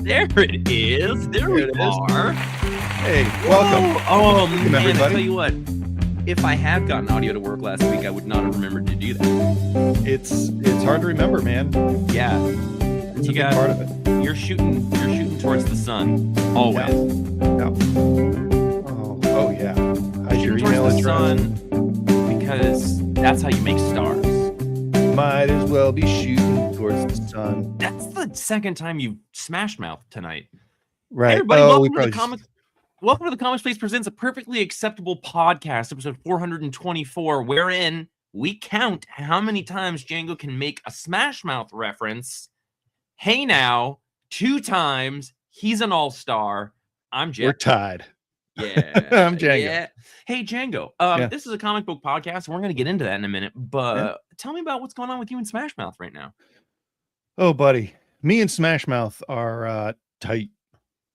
There it is. There we are. Hey, welcome. Oh, man, everybody. I tell you what. If I had gotten audio to work last week, I would not have remembered to do that. It's hard to remember, man. Yeah. It's a big part of it. You're shooting towards the sun. Always. Yeah. Oh yeah. How's your email towards the address? sun, because that's how you make stars. Might as well be shooting towards the sun. That's the second time you've smash mouth tonight. Right. Hey, everybody, welcome to the Comics Place Presents a Perfectly Acceptable Podcast, episode 424, wherein we count how many times Django can make a Smash Mouth reference. Hey now, 2 times. He's an all-star. I'm Jeff. We're tied. Yeah. I'm Django. Yeah. Hey, Django. This is a comic book podcast, and we're going to get into that in a minute. But tell me about what's going on with you and Smash Mouth right now. Oh, buddy. Me and Smash Mouth are tight.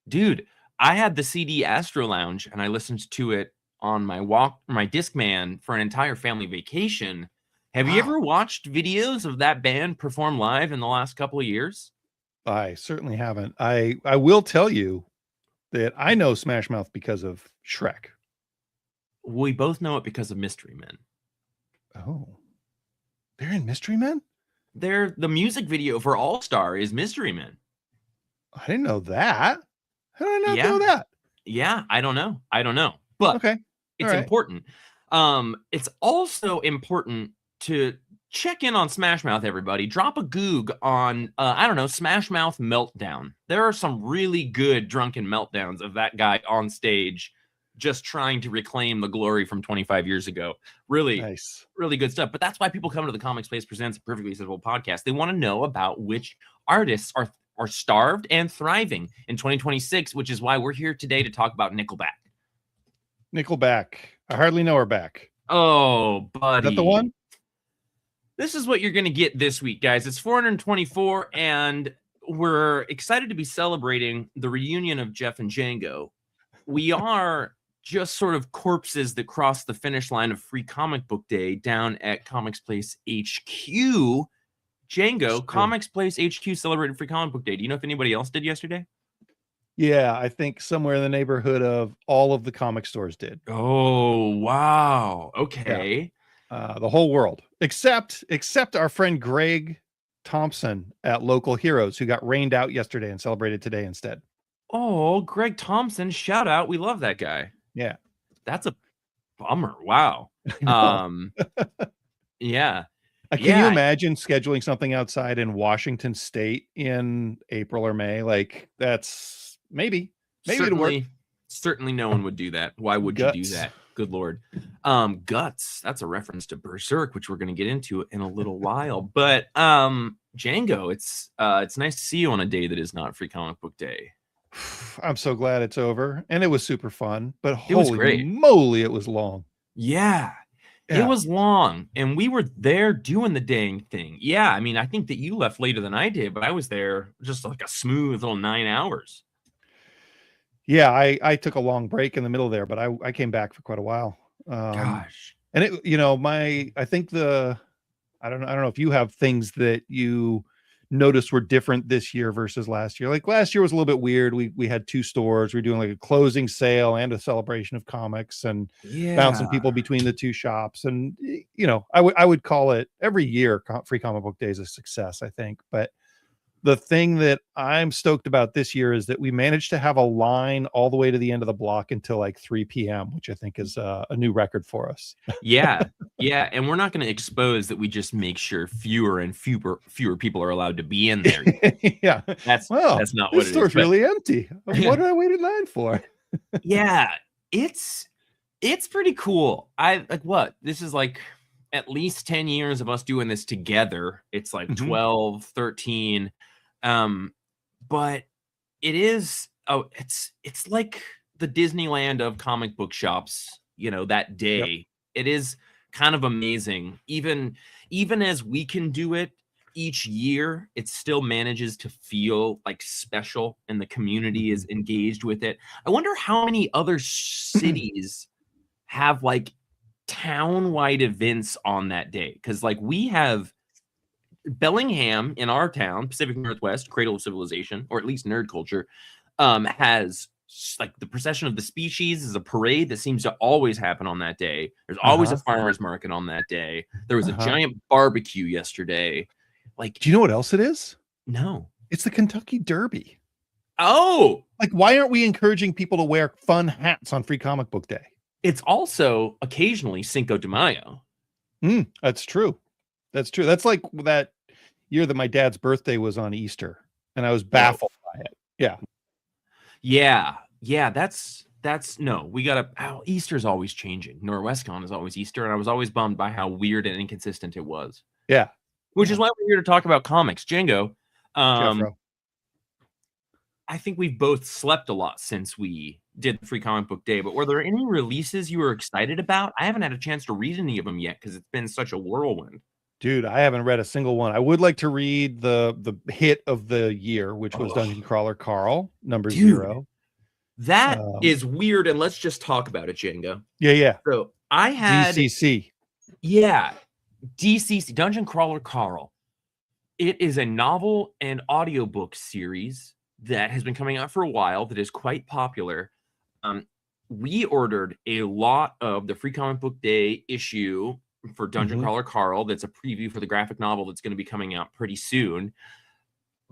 Dude, I had the CD Astro Lounge, and I listened to it on my Discman for an entire family vacation. Have you ever watched videos of that band perform live in the last couple of years? I certainly haven't. I will tell you that I know Smash Mouth because of Shrek. We both know it because of Mystery Men. Oh, they're in Mystery Men? The music video for All Star is Mystery Men. I didn't know that. How did I not know that? Yeah, I don't know. But okay. It's important. It's also important to check in on Smash Mouth, everybody. Drop a goog on, Smash Mouth Meltdown. There are some really good drunken meltdowns of that guy on stage just trying to reclaim the glory from 25 years ago. Really, nice. Really good stuff. But that's why people come to the Comics Place Presents a Perfectly Acceptable Podcast. They want to know about which artists are starved and thriving in 2026, which is why we're here today to talk about Nickelback. Nickelback. I hardly know her back. Oh, buddy. Is that the one? This is what you're going to get this week, guys. It's 424, and we're excited to be celebrating the reunion of Jeff and Django. We are just sort of corpses that cross the finish line of Free Comic Book Day down at Comics Place HQ. Django, Comics Place HQ celebrated Free Comic Book Day. Do you know if anybody else did yesterday? Yeah, I think somewhere in the neighborhood of all of the comic stores did. Oh, wow. Okay. Yeah. The whole world, except our friend Greg Thompson at Local Heroes, who got rained out yesterday and celebrated today instead. Oh, Greg Thompson, shout out. We love that guy. Yeah. That's a bummer. Wow. Yeah. Can you imagine scheduling something outside in Washington State in April or May? Like, that's maybe it'll work. Certainly no one would do that. Why would you do that? Good Lord. Guts. That's a reference to Berserk, which we're going to get into in a little while. But Django, it's nice to see you on a day that is not Free Comic Book Day. I'm so glad it's over, and it was super fun. But holy moly, it was long. Yeah. It was long, and we were there doing the dang thing. Yeah, I mean, I think that you left later than I did, but I was there just like a smooth little 9 hours. Yeah, I took a long break in the middle there, but I came back for quite a while. Gosh. And it, I think I don't know if you have things that you noticed were different this year versus last year. Like last year was a little bit weird. We had 2 stores. We were doing like a closing sale and a celebration of comics and bouncing people between the 2 shops. And I would call it every year Free Comic Book Day is a success, I think. But the thing that I'm stoked about this year is that we managed to have a line all the way to the end of the block until like 3 p.m., which I think is a new record for us. Yeah. And we're not going to expose that we just make sure fewer and fewer people are allowed to be in there. Yeah. That's not what it is. This store's really empty. What did I wait in line for? Yeah. It's pretty cool. This is like at least 10 years of us doing this together. It's like 12, 13. But it is, it's like the Disneyland of comic book shops, that day. Yep. It is kind of amazing. Even as we can do it each year, it still manages to feel like special and the community is engaged with it. I wonder how many other cities have like town-wide events on that day. Cause like we have Bellingham in our town, Pacific Northwest, cradle of civilization, or at least nerd culture, has like the procession of the species is a parade that seems to always happen on that day. There's always a farmer's market on that day. There was a giant barbecue yesterday. Like, do you know what else it is? No. It's the Kentucky Derby. Oh, like, why aren't we encouraging people to wear fun hats on Free Comic Book Day? It's also occasionally Cinco de Mayo. That's true. That's true. That's like that year that my dad's birthday was on Easter, and I was baffled by it. Yeah. That's no. We gotta. Easter's always changing. NorwestCon is always Easter, and I was always bummed by how weird and inconsistent it was. Yeah, which is why we're here to talk about comics, Django. I think we've both slept a lot since we did the Free Comic Book Day, but were there any releases you were excited about? I haven't had a chance to read any of them yet because it's been such a whirlwind. Dude, I haven't read a single one. I would like to read the hit of the year, which was Dungeon Crawler Carl, number 0. That is weird, and let's just talk about it, Django. Yeah. So I had DCC. Yeah, DCC, Dungeon Crawler Carl. It is a novel and audiobook series that has been coming out for a while that is quite popular. We ordered a lot of the Free Comic Book Day issue for Dungeon Crawler Carl. That's a preview for the graphic novel that's going to be coming out pretty soon.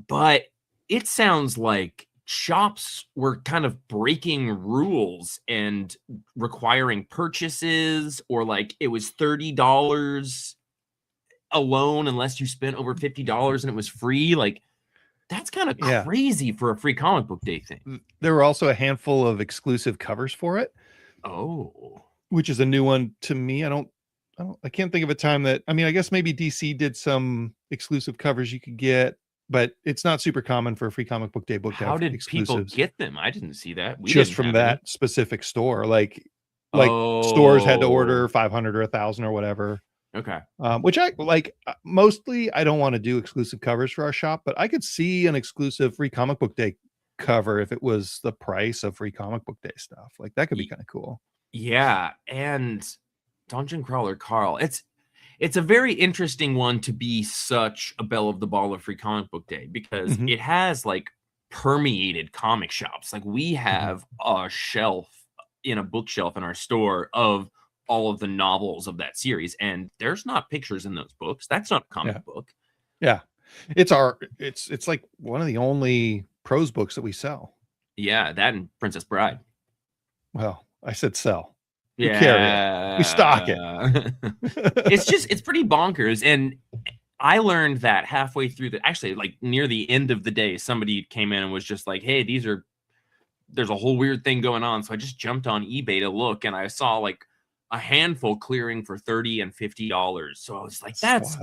But it sounds like shops were kind of breaking rules and requiring purchases, or like it was $30 alone unless you spent over $50 and it was free. Like, that's kind of crazy for a Free Comic Book Day thing. There were also a handful of exclusive covers for it. Which is a new one to me. I can't think of a time that, I mean, I guess maybe DC did some exclusive covers you could get, but it's not super common for a Free Comic Book Day book to have exclusives. People get them? I didn't see that. Just from that specific store. Like stores had to order 500 or 1,000 or whatever. Okay. Which I like. Mostly, I don't want to do exclusive covers for our shop, but I could see an exclusive Free Comic Book Day cover if it was the price of Free Comic Book Day stuff. Like, that could be kind of cool. Yeah, and Dungeon Crawler Carl. It's a very interesting one to be such a belle of the ball of Free Comic Book Day because it has like permeated comic shops. Like, we have a shelf in a bookshelf in our store of all of the novels of that series, and there's not pictures in those books. That's not a comic book. Yeah, it's like one of the only prose books that we sell. Yeah, that and Princess Bride. Well, I said sell. Yeah, we carry it. We stock it. It's pretty bonkers. And I learned that halfway through actually, like near the end of the day, somebody came in and was just like, hey, there's a whole weird thing going on. So I just jumped on eBay to look, and I saw like a handful clearing for $30 and $50. So I was like, that's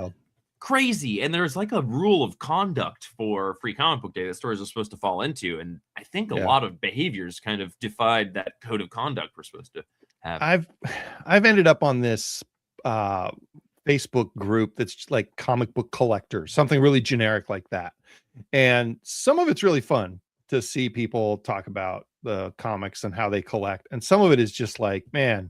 crazy. And there's like a rule of conduct for Free Comic Book Day that stores are supposed to fall into. And I think a lot of behaviors kind of defied that code of conduct we're supposed to have. I've ended up on this Facebook group that's like comic book collectors, something really generic like that. And some of it's really fun to see people talk about the comics and how they collect. And some of it is just like, man,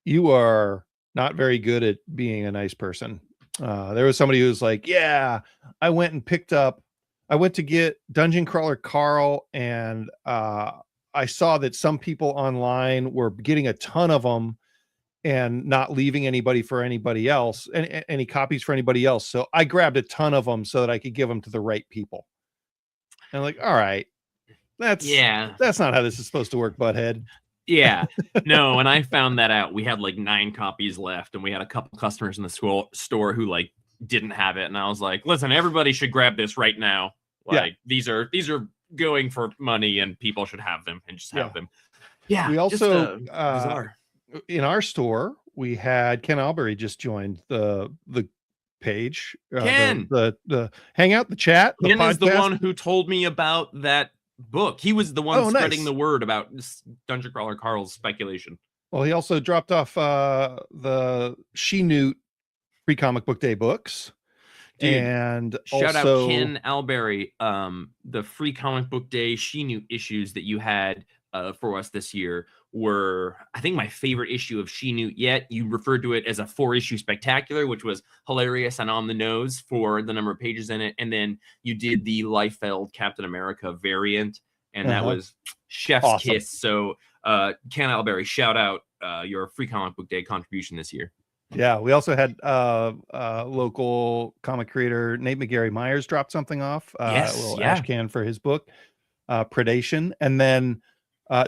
you are not very good at being a nice person. There was somebody who was like, yeah, I went to get Dungeon Crawler Carl, and I saw that some people online were getting a ton of them and not leaving anybody for anybody else, and any copies for anybody else. So I grabbed a ton of them so that I could give them to the right people. And I'm like, all right, that's not how this is supposed to work, butthead. Yeah, no. And I found that out. We had like 9 copies left, and we had a couple customers in the store who like didn't have it. And I was like, listen, everybody should grab this right now. Like, these are going for money, and people should have them and just have them. Yeah. We also in our store, we had Ken Albury just joined the page. Ken, the hangout, the chat. Ken is the one who told me about that book. He was the one spreading the word about Dungeon Crawler Carl's speculation. Well, he also dropped off the She-Newt Free Comic Book Day books. Dude, and shout out Ken Albury. The Free Comic Book Day She-Newt issues that you had for us this year were, I think, my favorite issue of She Knew Yet. You referred to it as a 4-issue spectacular, which was hilarious and on the nose for the number of pages in it. And then you did the Liefeld Captain America variant, and that was chef's Awesome. kiss. So Ken Alberry, shout out your Free Comic Book Day contribution this year. Yeah, we also had local comic creator Nate McGarry Myers drop something off, a little ash can for his book, Predation. And then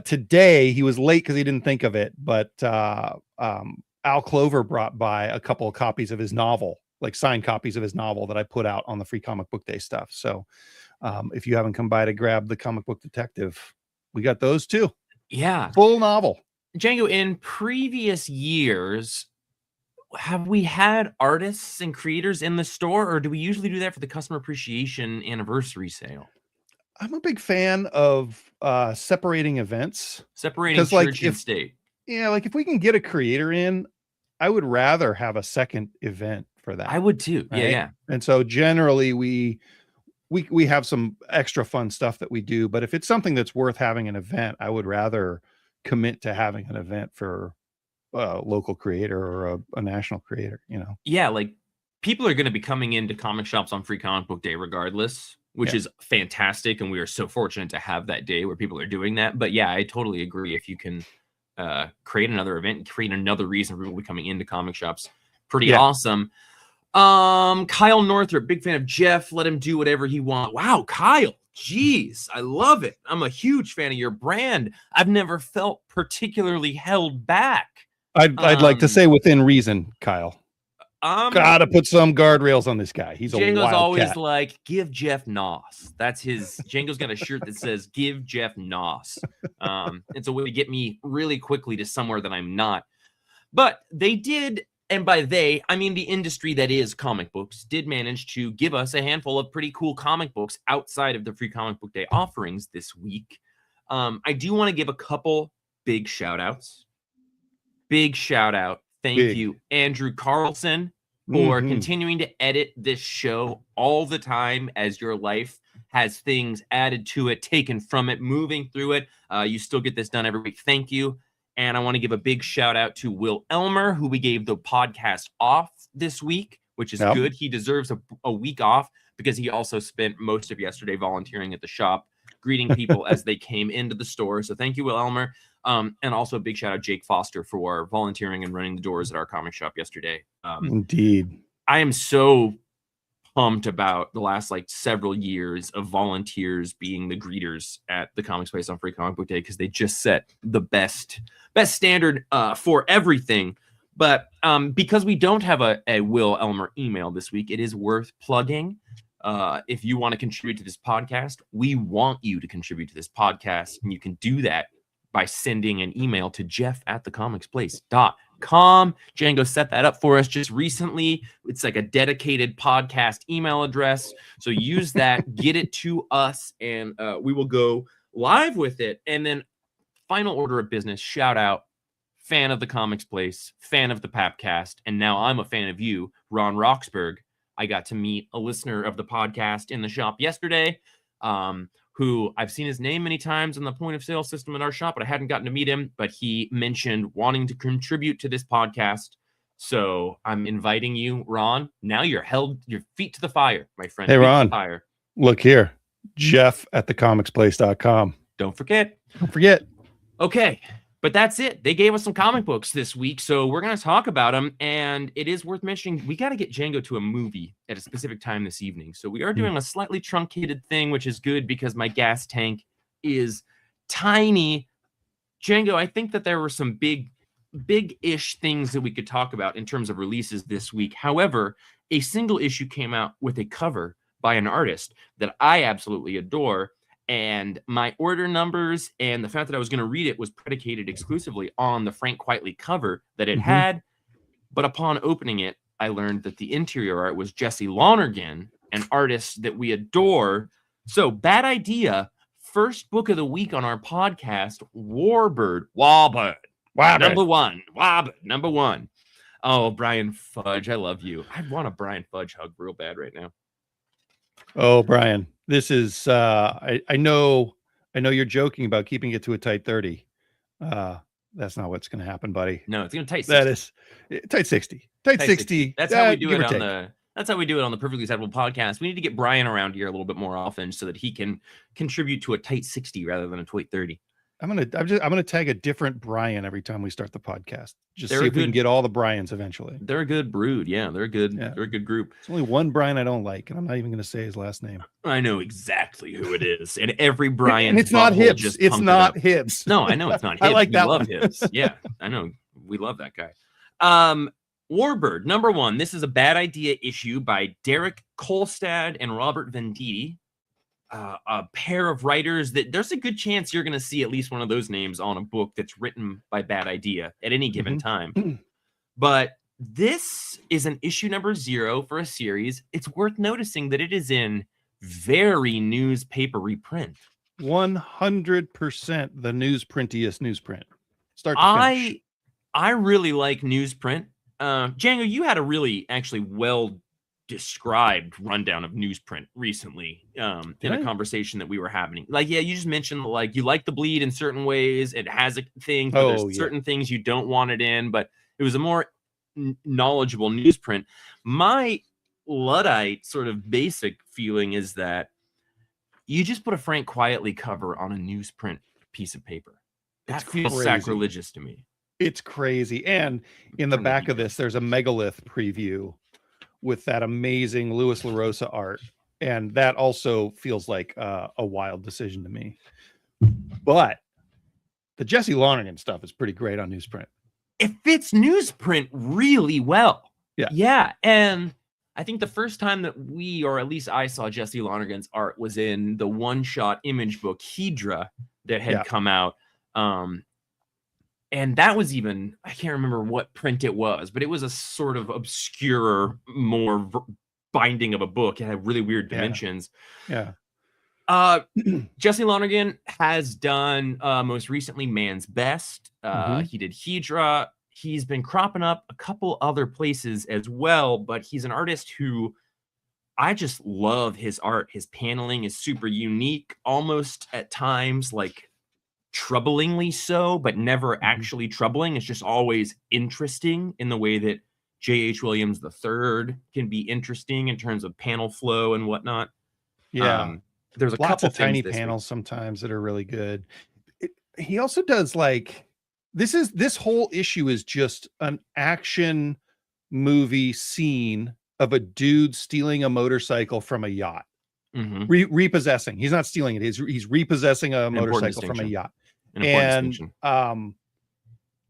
today, he was late because he didn't think of it, but Al Clover brought by a couple of copies of his novel, like signed copies of his novel that I put out on the Free Comic Book Day stuff. So if you haven't come by to grab the Comic Book Detective, we got those too. Yeah. Full novel. Django, in previous years, have we had artists and creators in the store, or do we usually do that for the customer appreciation anniversary sale? I'm a big fan of separating events. Separating church and state. Yeah, like if we can get a creator in, I would rather have a second event for that. I would too. Right? Yeah. And so generally we have some extra fun stuff that we do, but if it's something that's worth having an event, I would rather commit to having an event for a local creator or a national creator, you know? Yeah, like people are going to be coming into comic shops on Free Comic Book Day regardless, which is fantastic. And we are so fortunate to have that day where people are doing that. But yeah, I totally agree. If you can create another event and create another reason for people to be coming into comic shops, pretty awesome. Kyle Northrop, big fan of Jeff. Let him do whatever he wants. Wow, Kyle. Jeez, I love it. I'm a huge fan of your brand. I've never felt particularly held back. I'd like to say within reason, Kyle. Gotta put some guardrails on this guy. He's a Django's wild always cat. like, give Jeff Nos. That's his. Django's got a shirt that says, give Jeff Nos. It's a way to get me really quickly to somewhere that I'm not. But they did, and by they, I mean the industry that is comic books, did manage to give us a handful of pretty cool comic books outside of the Free Comic Book Day offerings this week. I do want to give a couple big shout outs. Big shout out. Thank you, Andrew Carlson, for continuing to edit this show all the time as your life has things added to it, taken from it, moving through it. You still get this done every week. Thank you. And I want to give a big shout out to Will Elmer, who we gave the podcast off this week, which is good. He deserves a week off because he also spent most of yesterday volunteering at the shop, greeting people as they came into the store. So thank you, Will Elmer. And also a big shout out Jake Foster for volunteering and running the doors at our comic shop yesterday. Indeed. I am so pumped about the last several years of volunteers being the greeters at the Comics Place on Free Comic Book Day, because they just set the best standard for everything. But because we don't have a Will Elmer email this week, it is worth plugging. If you want to contribute to this podcast, we want you to contribute to this podcast, and you can do that by sending an email to jeff@thecomicsplace.com. Django set that up for us just recently. It's like a dedicated podcast email address. So use that, get it to us, and we will go live with it. And then final order of business, shout out, fan of the Comics Place, fan of the Papcast, and now I'm a fan of you, Ron Roxburgh. I got to meet a listener of the podcast in the shop yesterday, who I've seen his name many times in the point of sale system in our shop, but I hadn't gotten to meet him. But he mentioned wanting to contribute to this podcast. So I'm inviting you, Ron. Now you're held your feet to the fire, my friend. Hey, Ron, fire. Look here. Jeff@thecomicsplace.com. Don't forget. Okay. But that's it. They gave us some comic books this week, so we're going to talk about them. And it is worth mentioning, we got to get Django to a movie at a specific time this evening. So we are doing a slightly truncated thing, which is good because my gas tank is tiny. Django, I think that there were some big-ish things that we could talk about in terms of releases this week. However, a single issue came out with a cover by an artist that I absolutely adore. And my order numbers and the fact that I was going to read it was predicated exclusively on the Frank Quitely cover that it had. But upon opening it, I learned that the interior art was Jesse Lonergan, an artist that we adore. So, bad idea. First book of the week on our podcast, Warbird. Number one. Oh, Brian Fudge, I love you. I want a Brian Fudge hug real bad right now. Oh, Brian, this is I know I know you're joking about keeping it to a tight 30. That's not what's going to happen, buddy. No, it's going to tight 60. That is tight 60. Tight 60. That's how we do give it or on take. that's how we do it on the Perfectly Acceptable podcast. We need to get Brian around here a little bit more often so that he can contribute to a tight 60 rather than a tight 30. I'm gonna tag a different Brian every time we start the podcast. Just They're see a if we can good- get all the Brians eventually. They're a good brood. Yeah, they're a good. Yeah. They're a good group. There's only one Brian I don't like, and I'm not even gonna say his last name. I know exactly who it is, and every Brian. And it's not Hibbs. It's not Hibbs. No, I know it's not Hibbs. I like that. We love one. Hibbs. Yeah, I know. We love that guy. Warbird #1. This is a bad idea issue by Derek Kolstad and Robert Venditti. A pair of writers that there's a good chance you're going to see at least one of those names on a book that's written by Bad Idea at any given time. But this is an issue #0 for a series. It's worth noticing that it is in very newspaper reprint. 100% the newsprinttiest newsprint. Start to finish. I really like newsprint. Django, you had a really actually well described rundown of newsprint recently in a conversation that we were having. Like, yeah, you just mentioned like you like the bleed in certain ways. It has a thing, but there's certain things you don't want it in, but it was a more knowledgeable newsprint. My Luddite sort of basic feeling is that you just put a Frank Quietly cover on a newsprint piece of paper. That feels sacrilegious to me. It's crazy. And in the back of this, there's a megalith preview with that amazing Louis LaRosa art. And that also feels like a wild decision to me. But the Jesse Lonergan stuff is pretty great on newsprint. It fits newsprint really well. Yeah. Yeah. And I think the first time that we, or at least I, saw Jesse Lonergan's art was in the one-shot image book Hedra that had come out. And that was even, I can't remember what print it was, but it was a sort of obscure, more binding of a book. It had really weird dimensions. Yeah. Jesse Lonergan has done most recently Man's Best. He did Hedra. He's been cropping up a couple other places as well, but he's an artist who I just love his art. His paneling is super unique, almost at times like troublingly so, but never actually troubling. It's just always interesting in the way that J.H. Williams III can be interesting in terms of panel flow and whatnot. Yeah. There's a lots couple of tiny things panels sometimes that are really good. He also does like this whole issue is just an action movie scene of a dude stealing a motorcycle from a yacht. Repossessing. He's not stealing it. He's repossessing a motorcycle from a yacht. And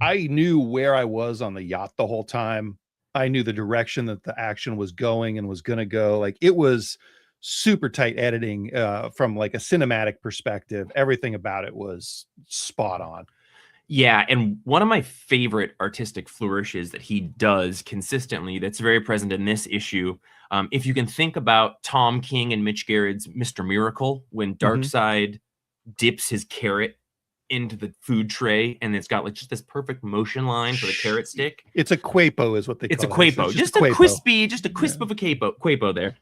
I knew where I was on the yacht the whole time. I knew the direction that the action was going and was going to go. Like, it was super tight editing from like a cinematic perspective. Everything about it was spot on. Yeah, and one of my favorite artistic flourishes that he does consistently that's very present in this issue, if you can think about Tom King and Mitch Garrett's Mr. Miracle, when Darkseid dips his carrot into the food tray and it's got like just this perfect motion line for the carrot stick. It's a quapo is what they call it. It's a quapo. Just a crisp of a quapo there.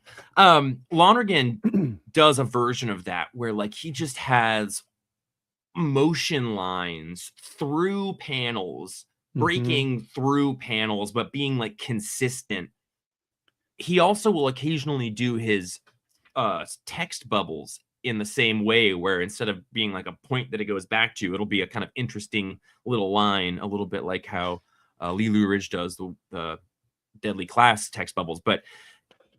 Lonergan does a version of that where like he just has motion lines through panels, breaking through panels, but being like consistent. He also will occasionally do his text bubbles in the same way, where instead of being like a point that it goes back to, it'll be a kind of interesting little line, a little bit like how Lee Louridge does the Deadly Class text bubbles. But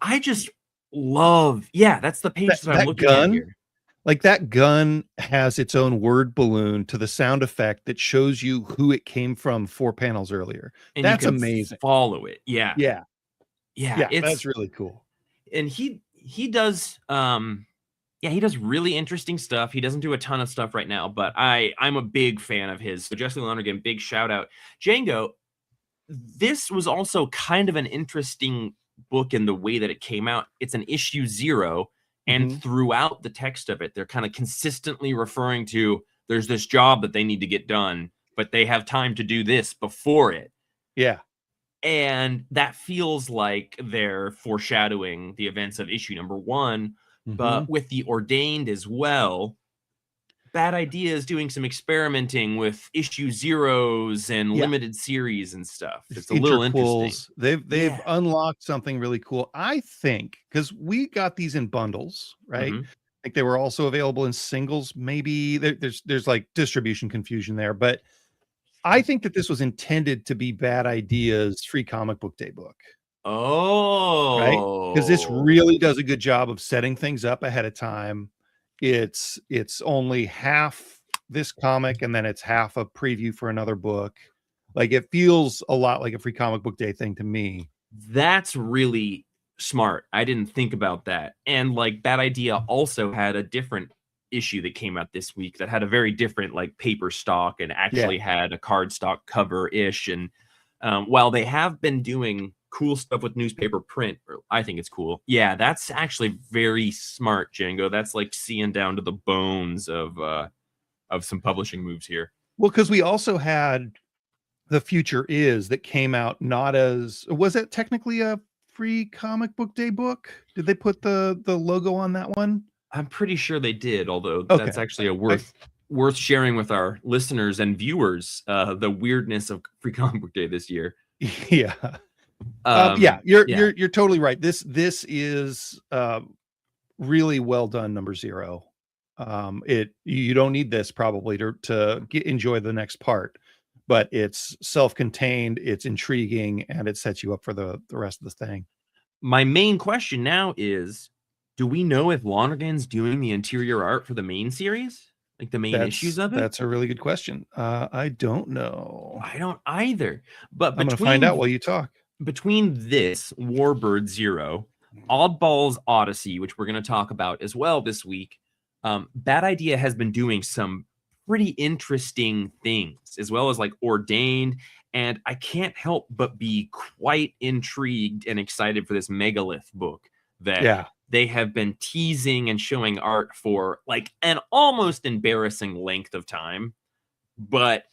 I just love, that's the page that I'm looking at here. Like, that gun has its own word balloon to the sound effect that shows you who it came from 4 panels earlier. And that's you can amazing. Follow it. Yeah. That's really cool. And he does he does really interesting stuff. He doesn't do a ton of stuff right now, but I'm a big fan of his. So Jesse Lonergan, big shout out. Django, this was also kind of an interesting book in the way that it came out. It's an issue 0. And throughout the text of it, they're kind of consistently referring to there's this job that they need to get done, but they have time to do this before it. Yeah. And that feels like they're foreshadowing the events of issue #1, but with the ordained as well. Bad Idea is doing some experimenting with issue zeros and Yeah. limited series and stuff. It's a little interesting. Interquels. They've unlocked something really cool. I think because we got these in bundles, right? Mhm. I think they were also available in singles. Maybe there's like distribution confusion there, but I think that this was intended to be Bad Ideas free comic book day book, right? Because this Oh. really does a good job of setting things up ahead of time. It's only half this comic, and then it's half a preview for another book. Like it feels a lot like a free comic book day thing to me. That's really smart. I didn't think about that. And like Bad Idea also had a different issue that came out this week that had a very different like paper stock and actually had a card stock cover ish. And while they have been doing cool stuff with newspaper print, or I think it's cool. Yeah, that's actually very smart, Django. That's like seeing down to the bones of some publishing moves here. Well, because we also had The Future Is that came out not as, was it technically a free comic book day book? Did they put the logo on that one? I'm pretty sure they did, although Okay. that's actually a worth sharing with our listeners and viewers, the weirdness of free comic book day this year. Yeah. Yeah, you're totally right. This is really well done, number 0. You don't need this probably to enjoy the next part, but it's self-contained, it's intriguing, and it sets you up for the rest of the thing. My main question now is, do we know if Lonergan's doing the interior art for the main series? Like the main issues of it? That's a really good question. I don't know. I don't either. But I'm gonna find out while you talk. Between this, Warbird 0, Oddball's Odyssey, which we're going to talk about as well this week, Bad Idea has been doing some pretty interesting things, as well as like Ordained. And I can't help but be quite intrigued and excited for this Megalith book that they have been teasing and showing art for like an almost embarrassing length of time. But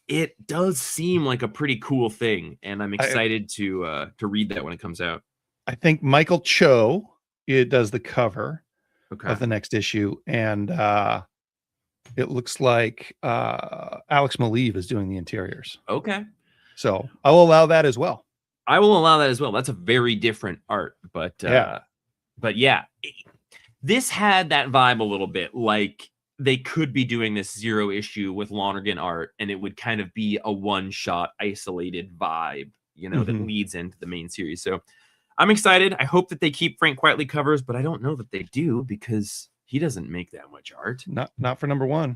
it does seem like a pretty cool thing, and I'm excited to read that when it comes out. I think Michael Cho does the cover of the next issue, and it looks like Alex Maleev is doing the interiors. Okay. So I'll allow that as well. I will allow that as well. That's a very different art, but yeah, this had that vibe a little bit. Like they could be doing this 0 issue with Lonergan art, and it would kind of be a one-shot, isolated vibe, that leads into the main series. So I'm excited. I hope that they keep Frank Quitely covers, but I don't know that they do because he doesn't make that much art. Not for number 1.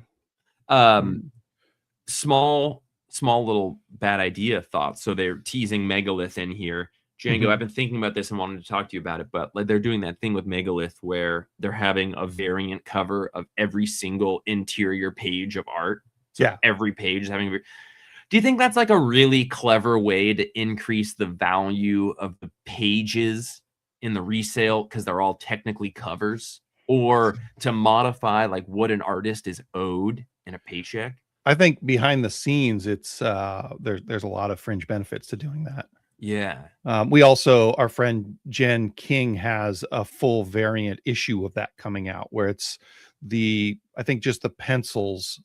Small little Bad Idea thoughts. So they're teasing Megalith in here. Django, I've been thinking about this and wanted to talk to you about it, but like they're doing that thing with Megalith where they're having a variant cover of every single interior page of art. So every page is having. Do you think that's like a really clever way to increase the value of the pages in the resale because they're all technically covers, or to modify like what an artist is owed in a paycheck? I think behind the scenes, it's there's a lot of fringe benefits to doing that. Yeah. We also, our friend Jen King has a full variant issue of that coming out where it's I think just the pencils.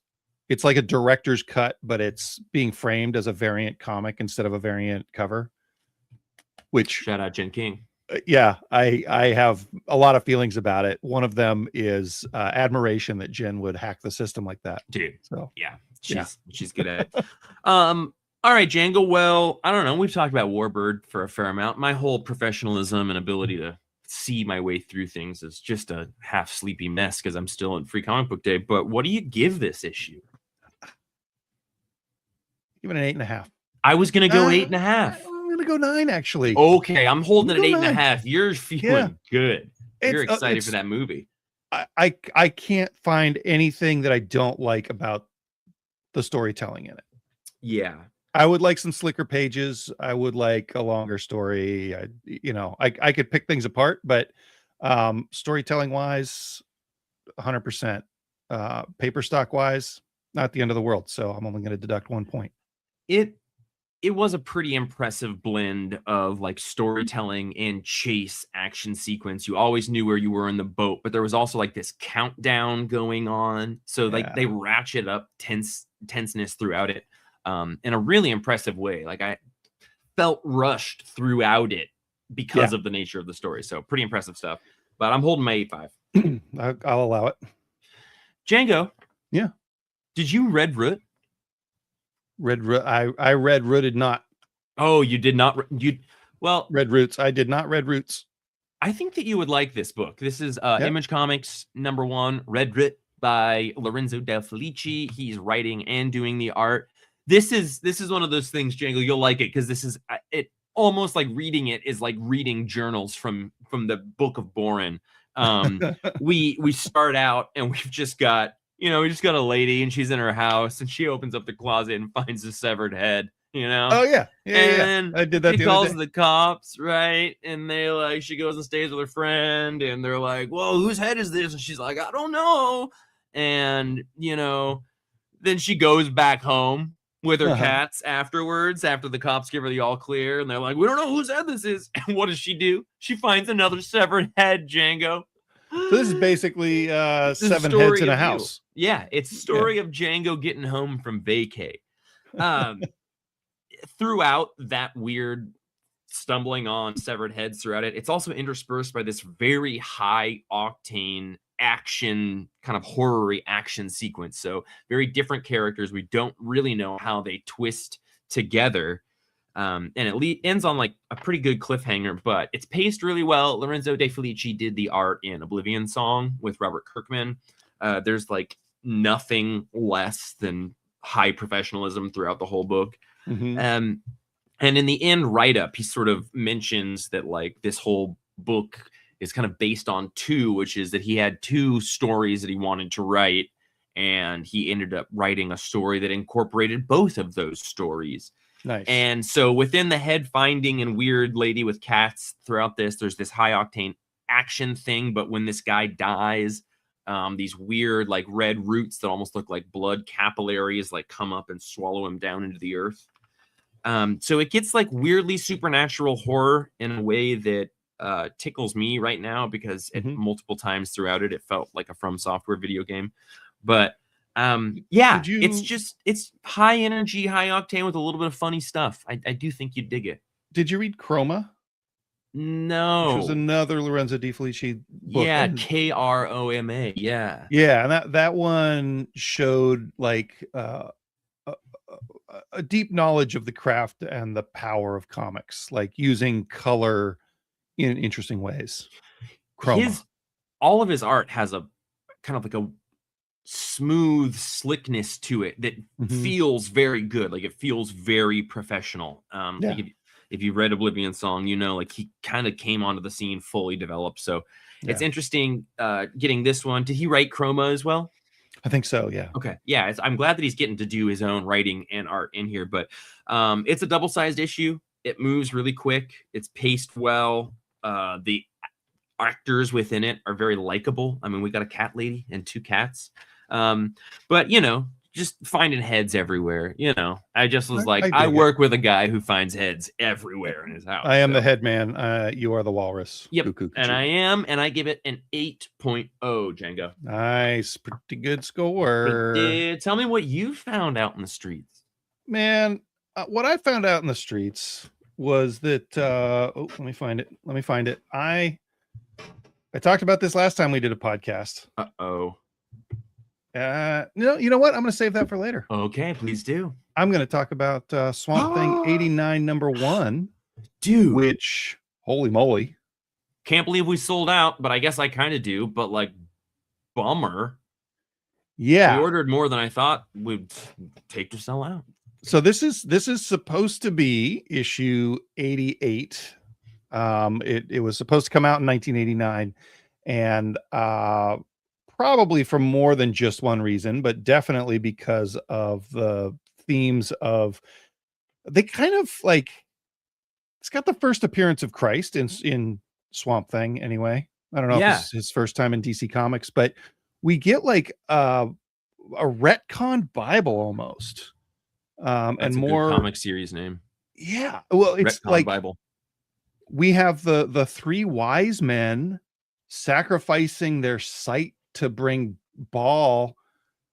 It's like a director's cut, but it's being framed as a variant comic instead of a variant cover. Which shout out Jen King. Yeah, I have a lot of feelings about it. One of them is admiration that Jen would hack the system like that. Dude. So yeah, she's good at it. All right, Django. Well, I don't know. We've talked about Warbird for a fair amount. My whole professionalism and ability to see my way through things is just a half sleepy mess because I'm still in Free Comic Book Day. But what do you give this issue? Give it an 8.5. I was gonna go 8.5. I'm gonna go 9 actually. Okay, I'm holding it at 8.5. You're feeling good. You're excited for that movie. I can't find anything that I don't like about the storytelling in it. Yeah. I would like some slicker pages. I would like a longer story. I could pick things apart, but storytelling wise, 100%. Paper stock wise, not the end of the world. So I'm only going to deduct 1 point. It it was a pretty impressive blend of like storytelling and chase action sequence. You always knew where you were in the boat, but there was also like this countdown going on. So like they ratchet up tenseness throughout it in a really impressive way. Like I felt rushed throughout it because of the nature of the story. So pretty impressive stuff. But I'm holding my 8.5. I'll allow it. Django. Yeah. Did you read Root? I read Rooted Not. Oh, you did not. Red Roots. I did not read Roots. I think that you would like this book. This is Image Comics #1, Red Root by Lorenzo De Felici. He's writing and doing the art. This is one of those things, Django. You'll like it because this is it. Almost like reading it is like reading journals from the Book of Boren. We start out and we've just got. We just got a lady and she's in her house and she opens up the closet and finds a severed head, Oh yeah. And I did that. She calls the cops, right? And they she goes and stays with her friend and they're like, "Whoa, whose head is this?" And she's like, "I don't know." And, then she goes back home with her cats afterwards, after the cops give her the all clear. And they're like, "We don't know whose head this is." And what does she do? She finds another severed head, Django. So this is basically 7 heads in a house. Yeah, it's a story of Django getting home from vacay. Throughout that weird stumbling on severed heads throughout it, it's also interspersed by this very high octane action, kind of horror action sequence. So very different characters. We don't really know how they twist together. And it ends on like a pretty good cliffhanger, but it's paced really well. Lorenzo De Felici did the art in Oblivion Song with Robert Kirkman. There's like nothing less than high professionalism throughout the whole book. And in the end write-up, he sort of mentions that like this whole book is kind of based on 2, which is that he had 2 stories that he wanted to write, and he ended up writing a story that incorporated both of those stories. Nice. And so within the head finding and weird lady with cats throughout this, there's this high octane action thing. But when this guy dies, these weird like red roots that almost look like blood capillaries like come up and swallow him down into the earth. So it gets like weirdly supernatural horror in a way that tickles me right now, because at multiple times throughout it felt like a From Software video game. But it's high energy, high octane with a little bit of funny stuff. I do think you'd dig it. Did you read Chroma? No. Which was another Lorenzo De Felici book. Yeah, Kroma. Yeah. Yeah, and that one showed like a deep knowledge of the craft and the power of comics, like using color in interesting ways. Chroma. All of his art has a kind of like a smooth slickness to it that feels very good. Like it feels very professional. Like if you read Oblivion Song, like he kind of came onto the scene fully developed. So it's interesting getting this one. Did he write Chroma as well? I think so. Yeah. Okay. Yeah. I'm glad that he's getting to do his own writing and art in here, but it's a double-sized issue. It moves really quick. It's paced well. The actors within it are very likable. I mean, we got a cat lady and 2 cats. But just finding heads everywhere. I just was like, I work with a guy who finds heads everywhere in his house. I am the head man. You are the walrus. Yep. And I am, and I give it an 8.0, Django. Nice. Pretty good score. Tell me what you found out in the streets. Man, what I found out in the streets was that let me find it. I talked about this last time we did a podcast. You know what? I'm going to save that for later. Okay, please do. I'm going to talk about Swamp Thing 89 #1. Dude. Which, holy moly. Can't believe we sold out, but I guess I kind of do. But like, bummer. Yeah. We ordered more than I thought would take to sell out. So this is supposed to be issue 88. It was supposed to come out in 1989. And probably for more than just one reason, but definitely because of the themes of, they kind of like, it's got the first appearance of Christ in Swamp Thing anyway. I don't know if this is his first time in DC Comics, but we get like a retcon Bible almost. That's and a more good comic series name. Yeah. Well, it's Retcon like Bible. we have the three wise men sacrificing their sight to bring Baal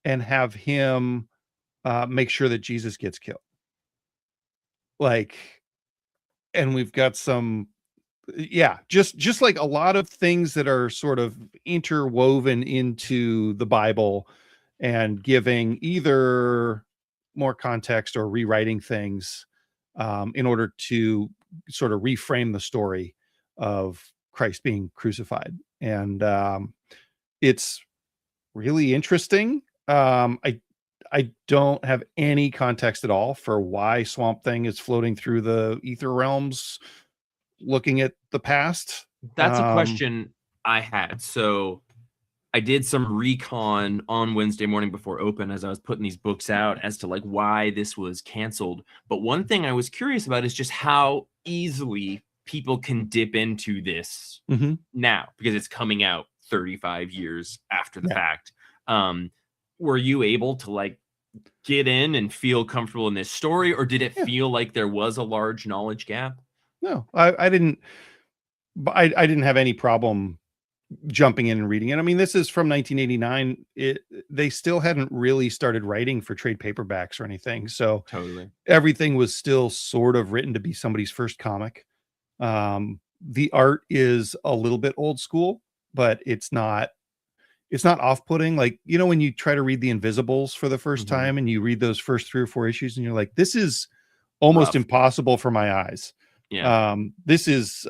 and have him make sure that Jesus gets killed. Like, and we've got some, yeah, just like a lot of things that are sort of interwoven into the Bible and giving either more context or rewriting things in order to sort of reframe the story of Christ being crucified. And it's really interesting. I don't have any context at all for why Swamp Thing is floating through the ether realms looking at the past. That's a question I had. So I did some recon on Wednesday morning before open as I was putting these books out as to like why this was canceled. But one thing I was curious about is just how easily people can dip into this now, because it's coming out 35 years after the fact. Were you able to like get in and feel comfortable in this story, or did it feel like there was a large knowledge gap? No, I didn't. I didn't have any problem jumping in and reading it. I mean, this is from 1989. They still hadn't really started writing for trade paperbacks or anything, so Totally. everything was still sort of written to be somebody's first comic. The art is a little bit old school, but it's not off-putting. Like, you know, when you try to read The Invisibles for the first time and you read those first 3 or 4 issues and you're like, this is almost impossible for my eyes. Yeah. This is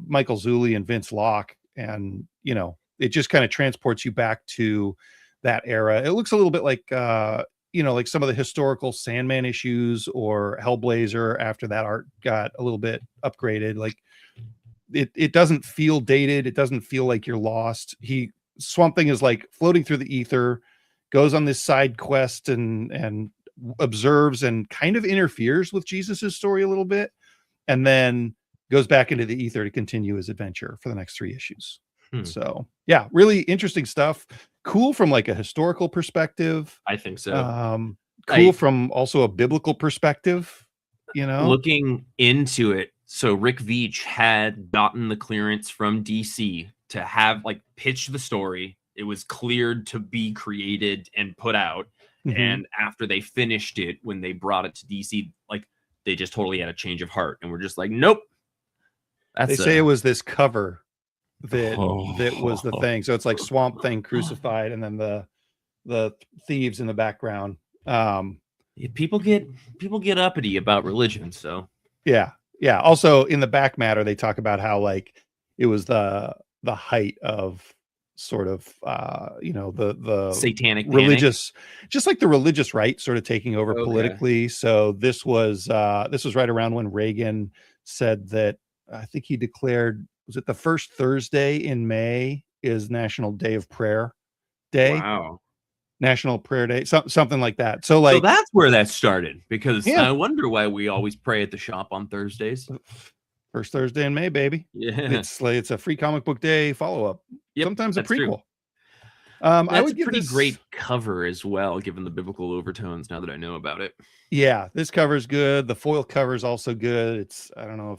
Michael Zulli and Vince Locke, and you know, it just kind of transports you back to that era. It looks a little bit like you know, like some of the historical Sandman issues or Hellblazer after that art got a little bit upgraded. Like it doesn't feel dated. It doesn't feel like you're lost. Swamp Thing is like floating through the ether, goes on this side quest and observes and kind of interferes with Jesus's story a little bit, and then goes back into the ether to continue his adventure for the next 3 issues. So yeah, really interesting stuff. Cool from like a historical perspective. I think so. Cool from also a biblical perspective, you know? Looking into it, so Rick Veitch had gotten the clearance from DC to have like pitched the story. It was cleared to be created and put out. And after they finished it, when they brought it to DC, like they just totally had a change of heart and we're just like, nope. They say it was this cover that was the thing. So it's like Swamp Thing crucified and then the thieves in the background. People get uppity about religion, so yeah. Also in the back matter, they talk about how like it was the height of sort of you know, the satanic religious panic. Just like the religious right sort of taking over politically. So this was right around when Reagan said that, I think he declared, was it the first Thursday in May is National Day of Prayer Day? Wow. National Prayer Day, something like that. So like, so that's where that started, because I wonder why we always pray at the shop on Thursdays. First Thursday in May, baby. Yeah. It's a free comic book day follow-up. Sometimes a prequel. That's I would a give pretty this great cover as well, given the biblical overtones, now that I know about it. Yeah, this cover's good. The foil cover is also good. It's I don't know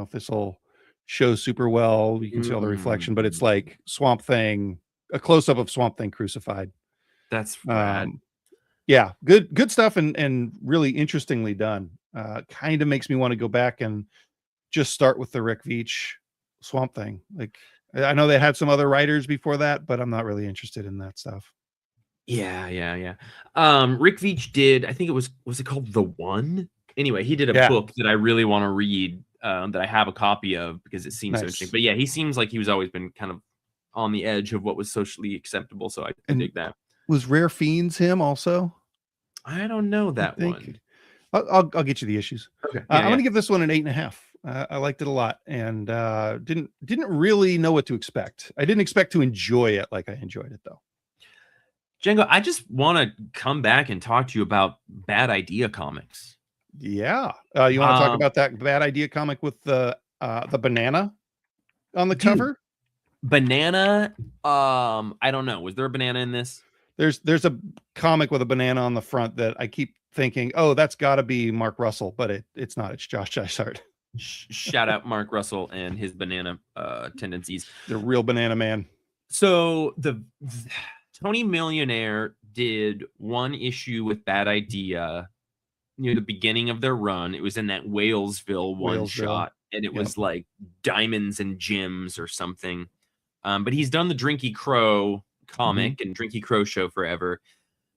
if this will show super well. You can see all the reflection, but it's like Swamp Thing, a close-up of Swamp Thing crucified. That's rad. Yeah, good stuff and really interestingly done. Kind of makes me want to go back and just start with the Rick Veitch Swamp Thing. Like, I know they had some other writers before that, but I'm not really interested in that stuff. Yeah. Rick Veitch did, I think was it called The One? Anyway, he did a book that I really want to read, that I have a copy of because it seems so interesting. But yeah, he seems like he was always been kind of on the edge of what was socially acceptable. So I dig that. Was Rare Fiends him also? I don't know that one. I'll get you the issues. Okay. I'm going to give this one an 8.5. I liked it a lot, and didn't really know what to expect. I didn't expect to enjoy it like I enjoyed it though. Django, I just want to come back and talk to you about Bad Idea Comics. Yeah, you want to talk about that Bad Idea comic with the banana on the cover? Banana. I don't know. Was there a banana in this? There's a comic with a banana on the front that I keep thinking, oh, that's got to be Mark Russell, but it's not. It's Josh Dysart. Shout out Mark Russell and his banana tendencies. The real banana man. So the Tony Millionaire did one issue with Bad Idea near the beginning of their run. It was in that Walesville one shot, and it was like Diamonds and Gems or something. But he's done the Drinky Crow comic and Drinky Crow show forever.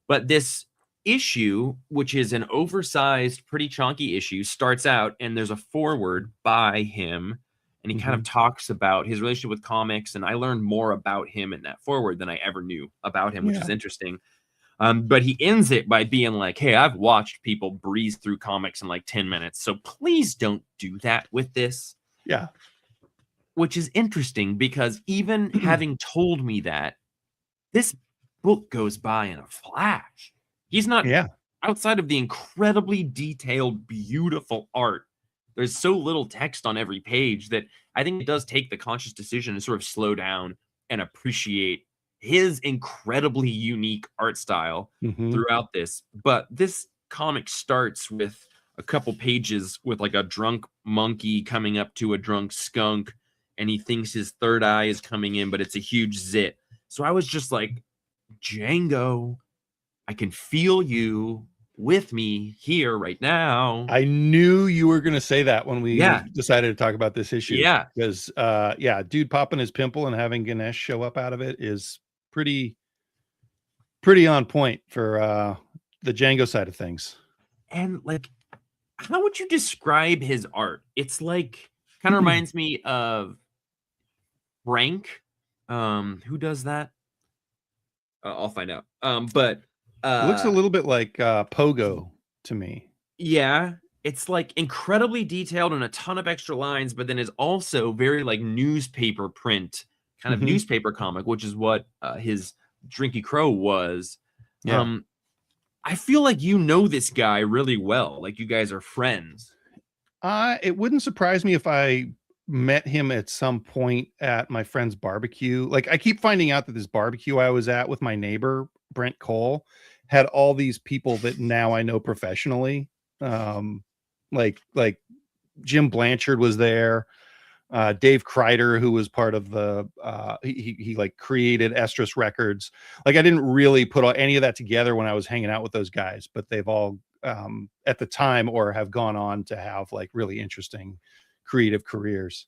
But this issue, which is an oversized, pretty chunky issue, starts out and there's a foreword by him, and he kind of talks about his relationship with comics, and I learned more about him in that foreword than I ever knew about him, which is interesting. But he ends it by being like, hey, I've watched people breeze through comics in like 10 minutes, so please don't do that with this. Yeah. Which is interesting because even having told me that, this book goes by in a flash. He's not outside of the incredibly detailed, beautiful art. There's so little text on every page that I think it does take the conscious decision to sort of slow down and appreciate his incredibly unique art style throughout this. But this comic starts with a couple pages with like a drunk monkey coming up to a drunk skunk, and he thinks his third eye is coming in, but it's a huge zit. So I was just like, Django, I can feel you with me here right now. I knew you were going to say that when we decided to talk about this issue. Yeah. Because, dude popping his pimple and having Ganesh show up out of it is pretty on point for the Django side of things. And like, how would you describe his art? It's like, kind of reminds me of Frank. Who does that? I'll find out. But it looks a little bit like Pogo to me. Yeah, it's like incredibly detailed and a ton of extra lines, but then is also very like newspaper print, kind of newspaper comic, which is what his Drinky Crow was. Yeah. I feel like you know this guy really well. Like you guys are friends. It wouldn't surprise me if I met him at some point at my friend's barbecue. Like I keep finding out that this barbecue I was at with my neighbor, Brent Cole, had all these people that now I know professionally. Like Jim Blanchard was there. Dave Kreider, who was part of the he like created Estrus Records. Like I didn't really put any of that together when I was hanging out with those guys, but they've all at the time or have gone on to have like really interesting creative careers.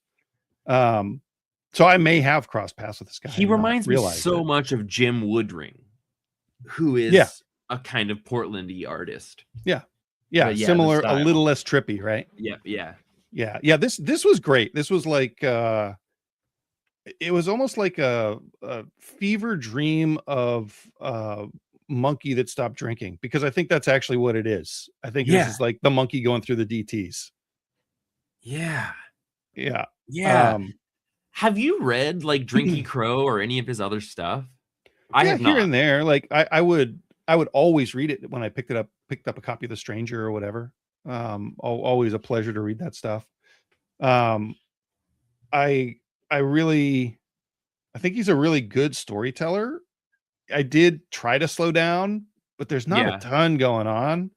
So I may have crossed paths with this guy. He reminds me so much of Jim Woodring, who is a kind of Portlandy artist. Yeah, similar, a little less trippy, right? Yeah. This was great. This was like it was almost like a fever dream of monkey that stopped drinking, because I think that's actually what it is. I think this is like the monkey going through the DTs. Yeah. Have you read like Drinky Crow or any of his other stuff? I have here and there. Like I would always read it when I picked up a copy of The Stranger or whatever. Always a pleasure to read that stuff. I think he's a really good storyteller. I did try to slow down, but there's not a ton going on.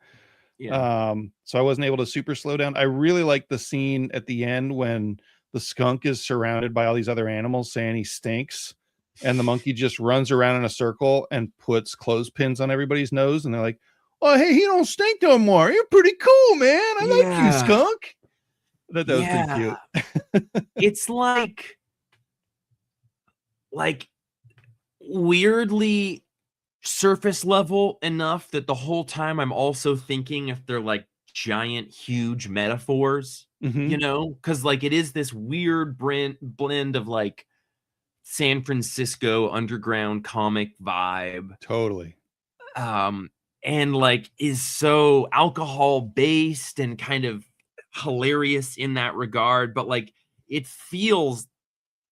So I wasn't able to super slow down. I really like the scene at the end when the skunk is surrounded by all these other animals saying he stinks, and the monkey just runs around in a circle and puts clothespins on everybody's nose, and they're like, oh, hey, he don't stink no more. You're pretty cool, man. I like you, skunk. That was pretty cute. It's like weirdly surface level enough that the whole time I'm also thinking if they're like giant, huge metaphors, you know, because like it is this weird blend of like San Francisco underground comic vibe. Totally. And like is so alcohol based and kind of hilarious in that regard, but like it feels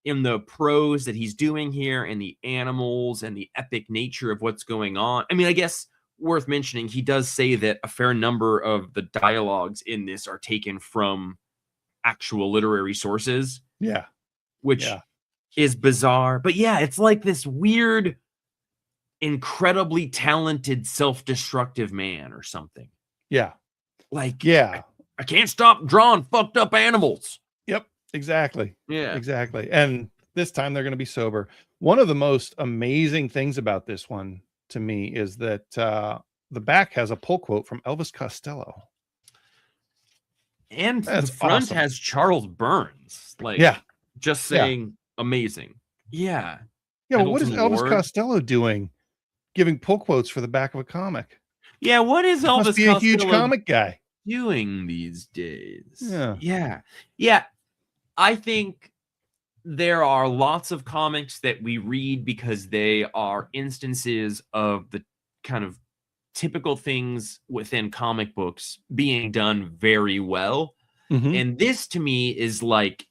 in the prose that he's doing here and the animals and the epic nature of what's going on. I mean, I guess worth mentioning, he does say that a fair number of the dialogues in this are taken from actual literary sources. Which is bizarre. But yeah, it's like this weird incredibly talented self-destructive man or something. Yeah. Like, Yeah. I can't stop drawing fucked up animals. Yep. Exactly. Yeah. Exactly. And this time they're going to be sober. One of the most amazing things about this one to me is that the back has a pull quote from Elvis Costello. And That's the front awesome. has Charles Burns. Like, Yeah. just saying amazing. Yeah. Yeah. Well, what is Pendleton Elvis Ward. Costello doing giving pull quotes for the back of a comic? Yeah, what is Must Elvis be a huge Costello comic guy. doing these days? Yeah. Yeah. I think there are lots of comics that we read because they are instances of the kind of typical things within comic books being done very well. Mhm. And this to me is like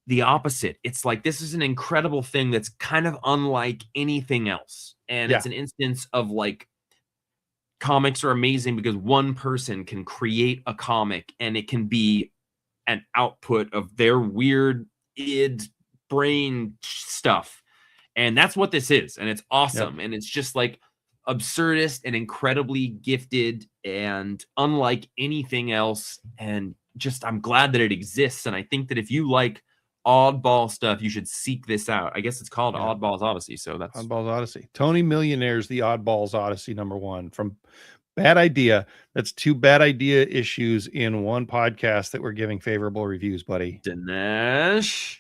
the opposite. It's like this is an incredible thing that's kind of unlike anything else. And Yeah. it's an instance of like comics are amazing because one person can create a comic and it can be an output of their weird id brain stuff. And that's what this is. And it's awesome. And it's just like absurdist and incredibly gifted and unlike anything else. And just, I'm glad that it exists. And I think that if you like oddball stuff, you should seek this out. I guess it's called Oddballs Odyssey. So that's Oddballs Odyssey. Tony Millionaire's The Oddballs Odyssey #1 from Bad Idea. That's 2 bad idea issues in one podcast that we're giving favorable reviews, buddy. Dinesh.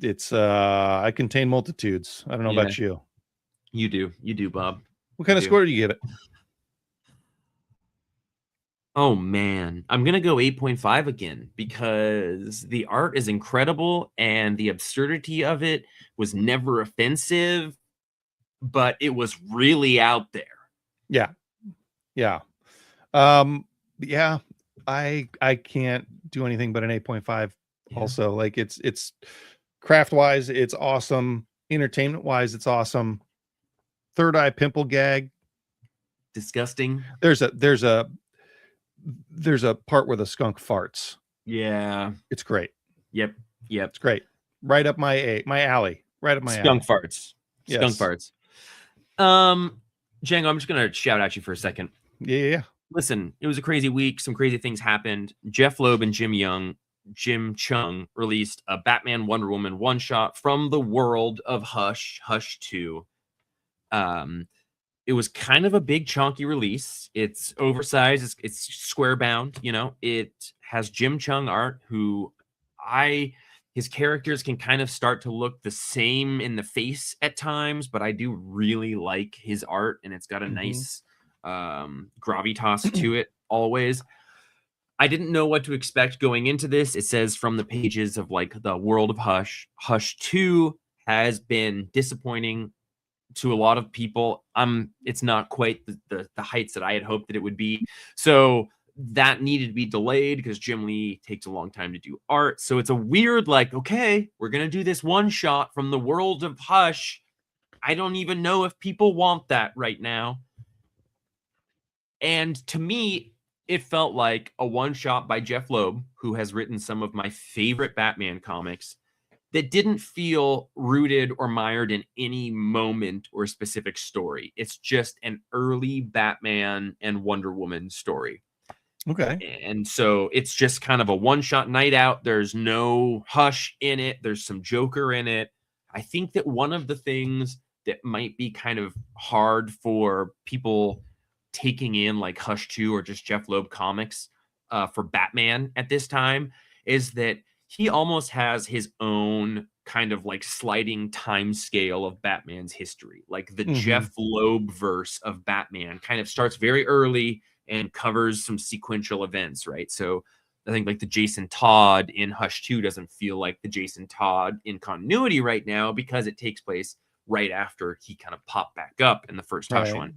It's I contain multitudes. I don't know about you. You do, Bob. What kind of score do you give it? Oh man, I'm gonna go 8.5 again because the art is incredible and the absurdity of it was never offensive, but it was really out there. Yeah. I can't do anything but an 8.5 also. Like it's craft wise, it's awesome. Entertainment wise, it's awesome. Third eye pimple gag. Disgusting. There's a part where the skunk farts. Yeah. It's great. Yep. It's great. Right up my alley. Right up my skunk alley. Farts. Skunk farts. Django, I'm just gonna shout at you for a second. Yeah. Listen, it was a crazy week. Some crazy things happened. Jeff Loeb and Jim Chung released a Batman Wonder Woman one shot from the world of Hush 2. It was kind of a big chunky release. It's oversized. It's square bound. It has Jim Chung art, his characters can kind of start to look the same in the face at times, but I do really like his art, and it's got a nice gravitas to it always. I didn't know what to expect going into this. It says from the pages of like the world of Hush 2 has been disappointing to a lot of people. It's not quite the heights that I had hoped that it would be. So that needed to be delayed because Jim Lee takes a long time to do art. So it's a weird, like, okay, we're going to do this one shot from the world of Hush. I don't even know if people want that right now. And to me, it felt like a one shot by Jeff Loeb, who has written some of my favorite Batman comics, that didn't feel rooted or mired in any moment or specific story. It's just an early Batman and Wonder Woman story. Okay. And so it's just kind of a one-shot night out. There's no Hush in it. There's some Joker in it. I think that one of the things that might be kind of hard for people taking in like Hush 2 or just Jeff Loeb comics for Batman at this time is that he almost has his own kind of like sliding time scale of Batman's history. Like the Jeff Loeb verse of Batman kind of starts very early and covers some sequential events, right? So I think like the Jason Todd in Hush 2 doesn't feel like the Jason Todd in continuity right now because it takes place right after he kind of popped back up in the first Hush one.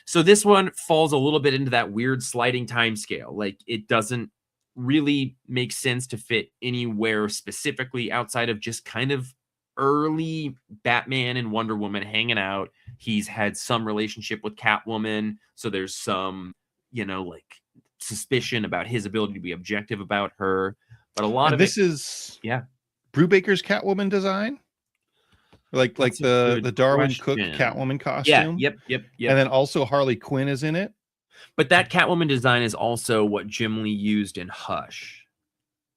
So this one falls a little bit into that weird sliding time scale. Like it doesn't really make sense to fit anywhere specifically outside of just kind of early Batman and Wonder Woman hanging out. He's had some relationship with Catwoman, so there's some, like suspicion about his ability to be objective about her. But a lot of this is yeah, Brubaker's Catwoman design. like That's a the good Darwin Cook question. Catwoman Yeah, costume. yep. And then also Harley Quinn is in it. But that Catwoman design is also what Jim Lee used in Hush,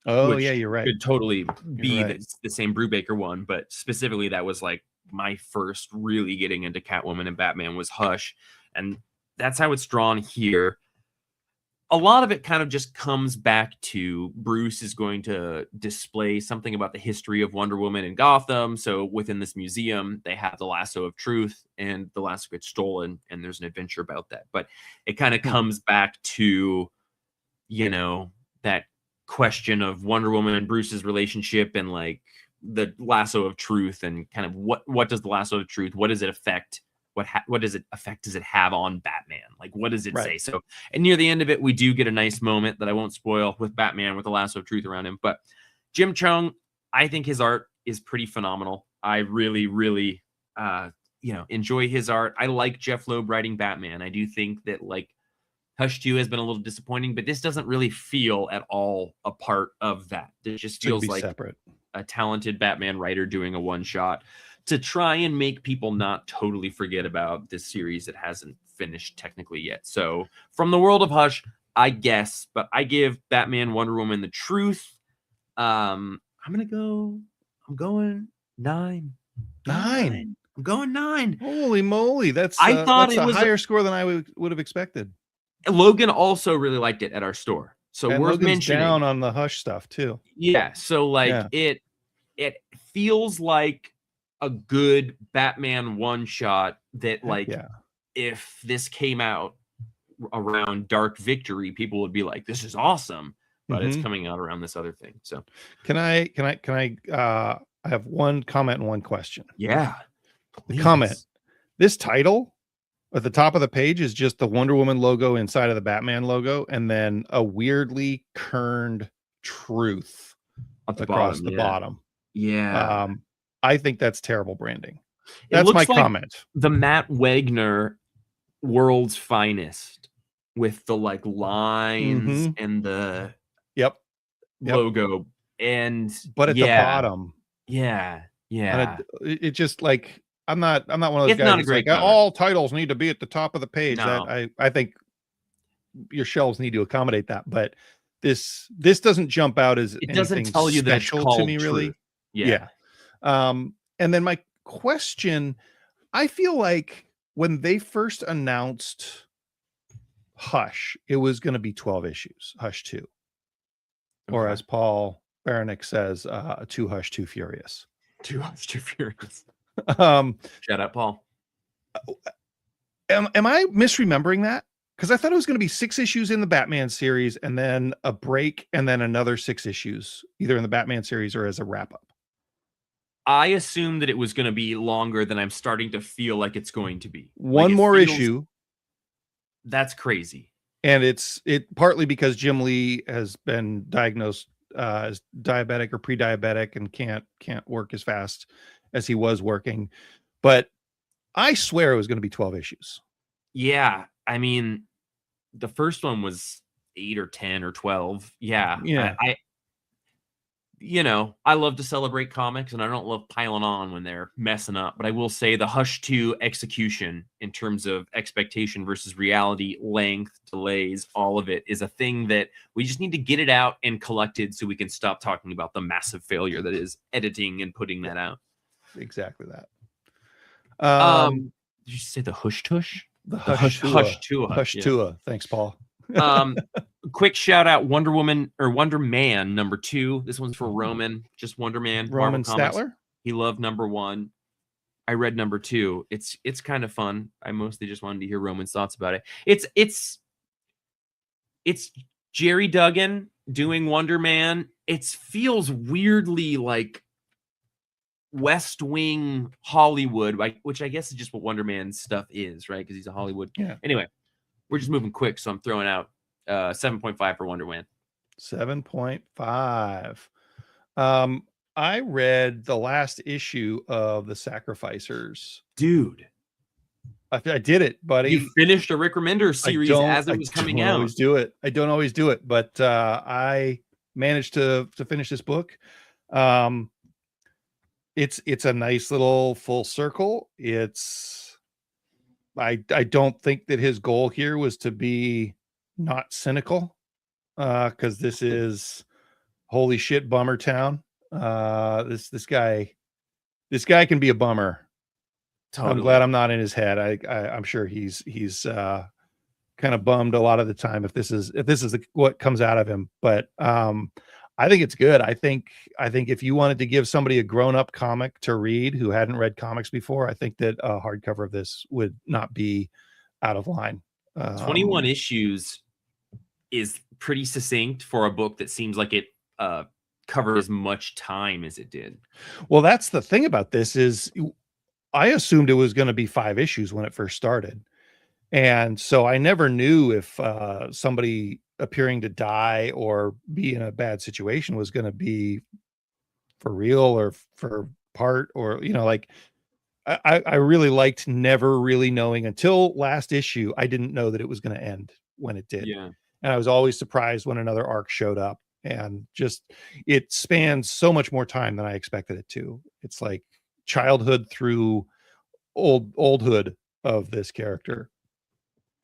Oh which yeah, you're right. could totally You're be right. the same Brubaker one, but specifically that was like my first really getting into Catwoman and Batman was Hush, and that's how it's drawn here. A lot of it kind of just comes back to Bruce is going to display something about the history of Wonder Woman in Gotham. So within this museum, they have the lasso of truth, and the lasso gets stolen, and there's an adventure about that. But it kind of comes back to, you know, that question of Wonder Woman and Bruce's relationship, and like the lasso of truth, and kind of what does the lasso of truth, what does it affect? What does it affect? Does it have on Batman? Like, what does it say? So, and near the end of it, we do get a nice moment that I won't spoil with Batman with the lasso of truth around him. But Jim Chung, I think his art is pretty phenomenal. I really, really, enjoy his art. I like Jeff Loeb writing Batman. I do think that like Hush 2 has been a little disappointing, but this doesn't really feel at all a part of that. It just feels like separate. A talented Batman writer doing a one shot to try and make people not totally forget about this series that hasn't finished technically yet. So from the world of Hush, I guess, but I give Batman Wonder Woman the truth. I'm going 9. I'm going 9. Holy moly. That's I thought that's it a was higher score than I would have expected. Logan also really liked it at our store. So and worth Logan's mentioning. Down on the Hush stuff too. Yeah. So like it feels like a good Batman one shot that like if this came out around Dark Victory, people would be like, this is awesome, but it's coming out around this other thing. So can I I have one comment and one question. Yeah. The comment. This title at the top of the page is just the Wonder Woman logo inside of the Batman logo, and then a weirdly kerned truth across the bottom. Yeah. I think that's terrible branding. That's my comment. The Matt Wagner World's Finest with the like lines and the logo, but at the bottom, and it just like I'm not one of those it's guys not a that's great like cover. all titles need to be at the top of the page. No. That I think your shelves need to accommodate that, but this doesn't jump out as it doesn't tell you that it's called to me really. Yeah. And then my question, I feel like when they first announced Hush, it was going to be 12 issues, Hush 2. Or as Paul Baranek says, 2 Hush 2 Furious. 2 Hush 2 Furious. Shout out, Paul. Am I misremembering that? Because I thought it was going to be 6 issues in the Batman series and then a break and then another 6 issues, either in the Batman series or as a wrap-up. I assumed that it was going to be longer than I'm starting to feel like it's going to be. One more issue. That's crazy. And it partly because Jim Lee has been diagnosed as diabetic or pre-diabetic and can't work as fast as he was working. But I swear it was going to be 12 issues. Yeah. I mean, the first one was 8 or 10 or 12. Yeah. I love to celebrate comics, and I don't love piling on when they're messing up. But I will say the Hush 2 execution in terms of expectation versus reality, length, delays, all of it is a thing that we just need to get it out and collected so we can stop talking about the massive failure that is editing and putting that out. Exactly that. Did you say the Hush Tush? The Hush Tua. Hush Tua. Thanks, Paul. Quick shout out Wonder Woman or Wonder Man #2. This one's for Roman, just Wonder Man. Roman Statler. He loved #1. I read #2. It's kind of fun. I mostly just wanted to hear Roman's thoughts about it. It's Jerry Duggan doing Wonder Man. It feels weirdly like West Wing Hollywood, which I guess is just what Wonder Man's stuff is, right? Because he's a Hollywood. Yeah. Anyway, we're just moving quick, so I'm throwing out 7.5 for Wonder Man. 7.5. I read the last issue of The Sacrificers. Dude. I did it, buddy. You finished a Rick Remender series as it was coming out. I don't always do it, but I managed to finish this book. it's a nice little full circle. I don't think that his goal here was to be not cynical, because this is holy shit bummer town. This guy can be a bummer. I'm glad Totally. I'm not in his head. I'm sure he's kind of bummed a lot of the time if this is what comes out of him. But I think it's good. I think if you wanted to give somebody a grown-up comic to read who hadn't read comics before, I think that a hardcover of this would not be out of line. 21 issues is pretty succinct for a book that seems like it covered as much time as it did. Well, that's the thing about this is I assumed it was going to be 5 issues when it first started. And so I never knew if somebody appearing to die or be in a bad situation was going to be for real or for part, or, like I really liked never really knowing until last issue. I didn't know that it was going to end when it did. Yeah. And I was always surprised when another arc showed up, and just it spans so much more time than I expected it to. It's like childhood through oldhood of this character.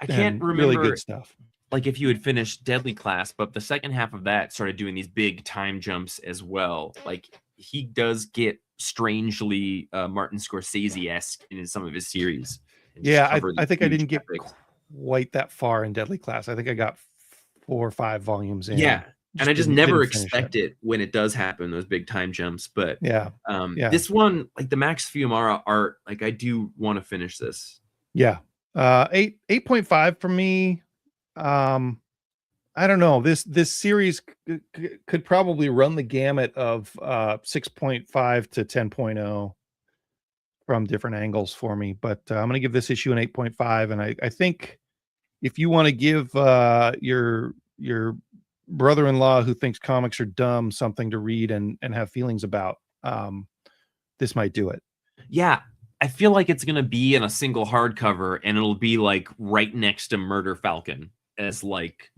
I can't And really remember good stuff. like if you had finished Deadly Class, but the second half of that started doing these big time jumps as well. Like he does get strangely Martin Scorsese-esque in some of his series. And just Yeah, cover I these think I huge didn't get epics. quite that far in Deadly Class. I think I got 4 or 5 volumes in. Yeah. And I just Didn't never finish it. expect it when it does happen, those big time jumps. But Yeah. Yeah. this one, like the Max Fiumara art, like I do want to finish this. Yeah. 8.5 for me. I don't know. This series could probably run the gamut of 6.5 to 10.0 from different angles for me, but I'm going to give this issue an 8.5. And I think if you want to give your brother-in-law who thinks comics are dumb something to read and have feelings about, this might do it. Yeah. I feel like it's going to be in a single hardcover and it'll be like right next to Murder Falcon as like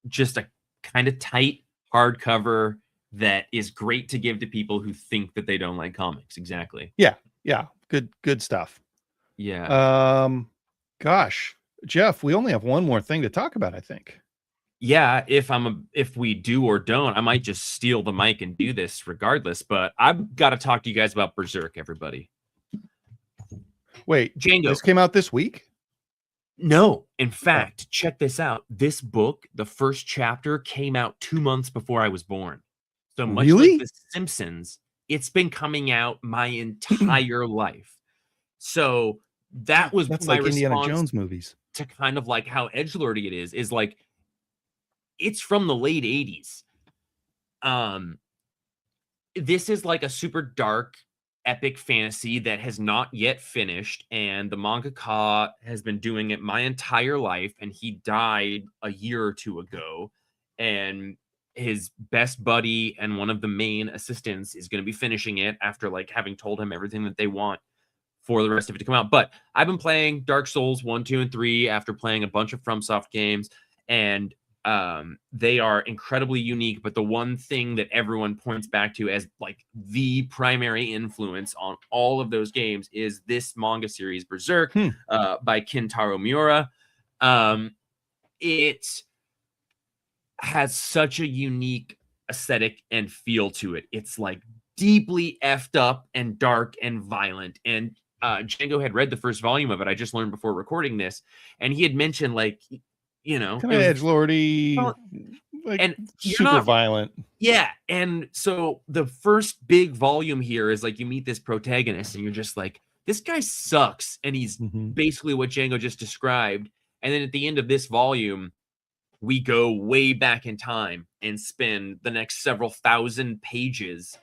just a kind of tight hardcover that is great to give to people who think that they don't like comics. Exactly. Yeah. Yeah. Good stuff. Yeah. Gosh, Jeff, we only have one more thing to talk about, I think. Yeah, if we do or don't, I might just steal the mic and do this regardless, but I've got to talk to you guys about Berserk, everybody. Wait, Django. This came out this week? No, in fact, check this out. This book, the first chapter, came out 2 months before I was born. So much Really? like The Simpsons, it's been coming out my entire life. So that's my like Indiana response Jones movies to kind of like how edgelordy it is like it's from the late 80s. This is like a super dark epic fantasy that has not yet finished, and the mangaka has been doing it my entire life, and he died a year or two ago, and his best buddy and one of the main assistants is going to be finishing it after like having told him everything that they want for the rest of it to come out. But I've been playing Dark Souls 1, 2, and 3 after playing a bunch of FromSoft games, and they are incredibly unique. But the one thing that everyone points back to as like the primary influence on all of those games is this manga series, Berserk, by Kintaro Miura. It has such a unique aesthetic and feel to it. It's like deeply effed up and dark and violent. And Django had read the first volume of it. I just learned before recording this, and he had mentioned like, kind of edgelordy, like, and super violent. Yeah, and so the first big volume here is like you meet this protagonist, and you're just like, this guy sucks, and he's basically what Django just described. And then at the end of this volume, we go way back in time and spend the next several thousand pages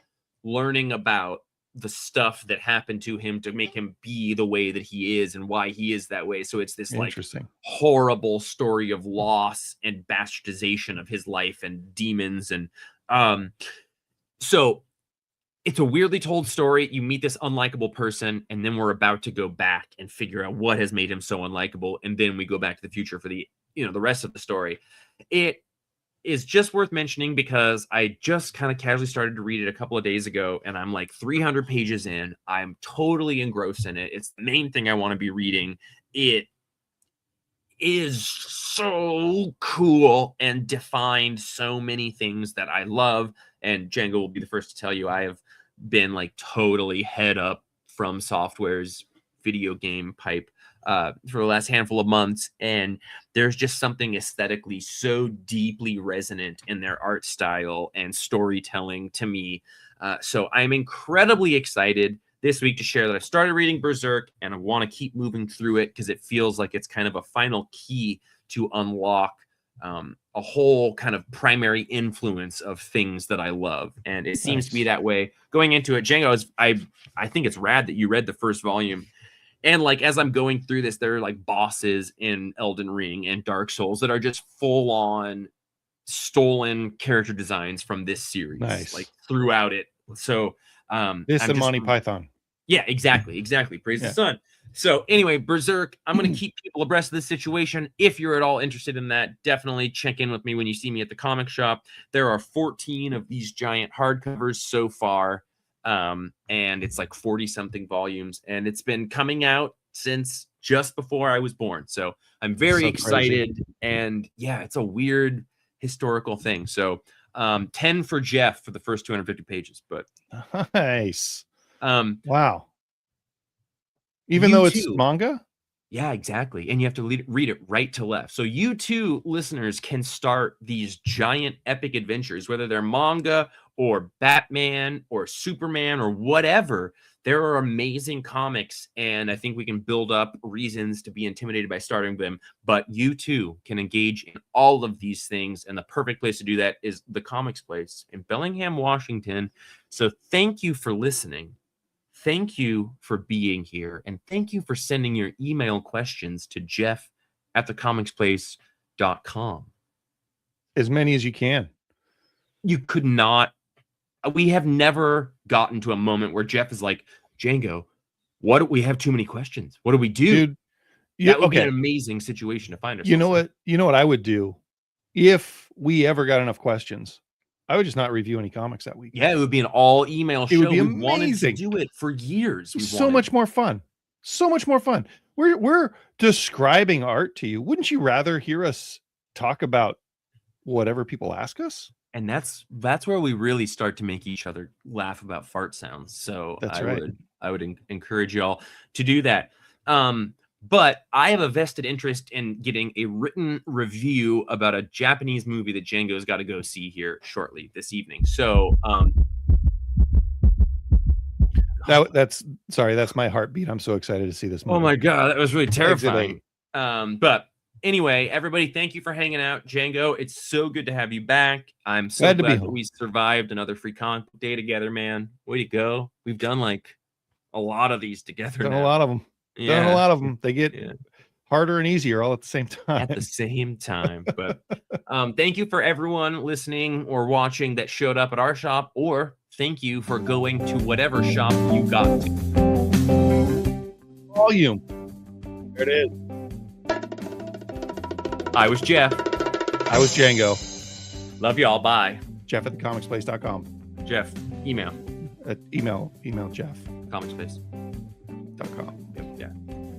learning about the stuff that happened to him to make him be the way that he is and why he is that way. So it's this like horrible story of loss and bastardization of his life and demons. And so it's a weirdly told story. You meet this unlikable person, and then we're about to go back and figure out what has made him so unlikable. And then we go back to the future for the rest of the story. It is just worth mentioning because I just kind of casually started to read it a couple of days ago, and I'm like 300 pages in. I'm totally engrossed in it. It's the main thing I want to be reading. It is so cool and defined so many things that I love. And Django will be the first to tell you I have been like totally head up from Software's video game pipe for the last handful of months, and there's just something aesthetically so deeply resonant in their art style and storytelling to me. So I'm incredibly excited this week to share that I started reading Berserk, and I want to keep moving through it because it feels like it's kind of a final key to unlock a whole kind of primary influence of things that I love. And it seems to be that way going into it. Django, I think it's rad that you read the first volume. And like, as I'm going through this, there are like bosses in Elden Ring and Dark Souls that are just full on stolen character designs from this series, like throughout it. So this and Monty Python. Yeah, exactly. Praise the sun. So anyway, Berserk, I'm going to keep people abreast of this situation. If you're at all interested in that, definitely check in with me when you see me at the comic shop. There are 14 of these giant hardcovers so far. And it's like 40 something volumes, and it's been coming out since just before I was born. So I'm very excited. And yeah, it's a weird historical thing. So 10 for Jeff for the first 250 pages, but nice. Wow. Even though it's manga? Yeah, exactly. And you have to read it right to left. So you too, listeners, can start these giant epic adventures, whether they're manga or Batman or Superman or whatever. There are amazing comics, and I think we can build up reasons to be intimidated by starting them. But you too can engage in all of these things, and the perfect place to do that is the Comics Place in Bellingham, Washington. So thank you for listening. Thank you for being here, and thank you for sending your email questions to jeff@thecomicsplace.com. As many as you can. You could not. We have never gotten to a moment where Jeff is like, Django, we have too many questions. What do we do? Dude, that would be an amazing situation to find ourselves. You know what I would do if we ever got enough questions? I would just not review any comics that week. Yeah, it would be an all email show. It would be amazing. We wanted to do it for years. So much more fun. So much more fun. We're describing art to you. Wouldn't you rather hear us talk about whatever people ask us? And that's where we really start to make each other laugh about fart sounds. So I would encourage y'all to do that. But I have a vested interest in getting a written review about a Japanese movie that Django's got to go see here shortly this evening. So that's my heartbeat. I'm so excited to see this movie. Oh my God, that was really terrifying. But anyway, everybody, thank you for hanging out. Django, it's so good to have you back. I'm so glad that we survived another free comic day together, man. Way to go. We've done like a lot of these together. Done a lot of them. Yeah. Done a lot of them. They get harder and easier all at the same time. At the same time. But thank you for everyone listening or watching that showed up at our shop, or thank you for going to whatever shop you got to. Volume. There it is. I was Jeff. I was Django. Love y'all. Bye. Jeff@thecomicsplace.com. Jeff, email. Email Jeff. Comicspace.com.